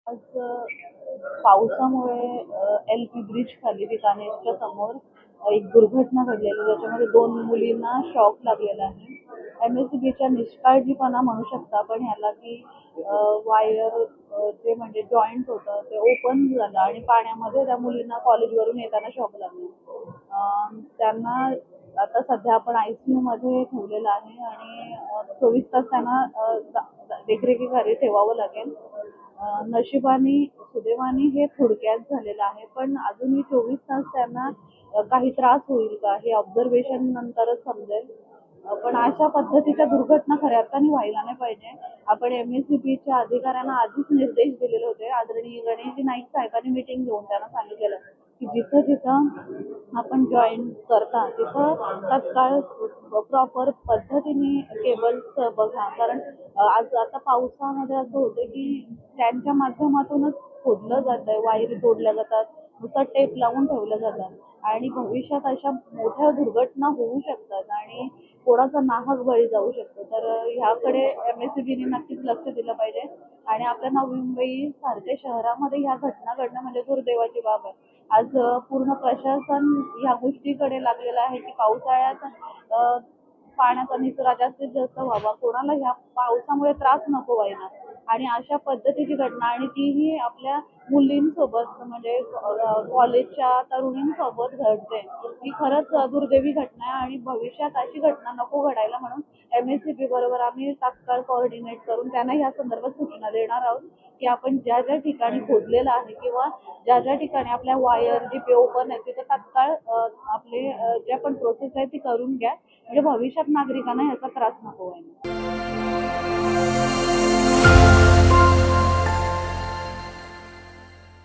आज पावसामुळे L-P bridge खाली बिकानेरच्या समोर एक दुर्घटना घडलेली आहे. ज्याच्यामध्ये 2 मुलींना शॉक लागलेला आहे. एम-एस-सी-बीच्या निष्काळजीपणा म्हणू शकता आपण ह्याला, की वायर जे म्हणजे जॉइंट होतं ते ओपन झालं आणि पाण्यामध्ये त्या मुलींना कॉलेजवरून येताना शॉक लागला. त्यांना आता सध्या आपण ICU ठेवलेलं आहे आणि 24 तास त्यांना देखरेखीखाली ठेवावं लागेल. नशिबाने सुदैवाने हे थोडक्यात झालेलं आहे, पण अजूनही 24 तास त्यांना काही त्रास होईल का हे ऑब्झर्वेशन नंतरच समजेल. पण अशा पद्धतीच्या दुर्घटना खऱ्या अर्थाने व्हायला नाही पाहिजे. आपण MSCBच्या अधिकाऱ्यांना आधीच निर्देश दिलेले होते. आदरणीय गणेशजी नाईक साहेबांनी मीटिंग घेऊन त्यांना सांगितलेलं, की जिथं जिथं आपण जॉईन करता तिथं तत्काळ प्रॉपर पद्धतीने केबल्स बघा. कारण आज आता पावसामध्ये असं होतं की त्यांच्या माध्यमातूनच खोदलं जातंय, वायरी तोडल्या जातात, नुसतं टेप लावून ठेवलं जातं आणि भविष्यात अशा मोठ्या दुर्घटना होऊ शकतात आणि कोणाचा नाहक बळी जाऊ शकतो. तर ह्याकडे MSCBने नक्कीच लक्ष दिलं पाहिजे आणि आपल्या नवी मुंबई सारख्या शहरामध्ये ह्या घटना घडणं म्हणजे दुर्दैवाची बाब आहे. आज पूर्ण प्रशासन ह्या गोष्टीकडे लागलेलं आहे, की पावसाळ्यात पाण्याचा निचरा जास्तीत जास्त व्हावा, कोणाला ह्या पावसामुळे त्रास नको व्हायला. आणि अशा पद्धतीची घटना आणि तीही आपल्या मुलींसोबत म्हणजे कॉलेजच्या तरुणींसोबत घडते. ही खरंच दुर्दैवी घटना आहे आणि भविष्यात अशी घटना नको घडायला म्हणून MSCB बरोबर आम्ही तात्काळ कोऑर्डिनेट करून त्यांना ह्या संदर्भात सूचना देणार आहोत, की आपण ज्या ज्या ठिकाणी खोदलेलं आहे किंवा ज्या ज्या ठिकाणी आपल्या वायर जी ओपन आहे तिथे तात्काळ आपले ज्या पण प्रोसेस आहे ती करून घ्या, म्हणजे भविष्यात नागरिकांना ह्याचा त्रास नको व्हायला.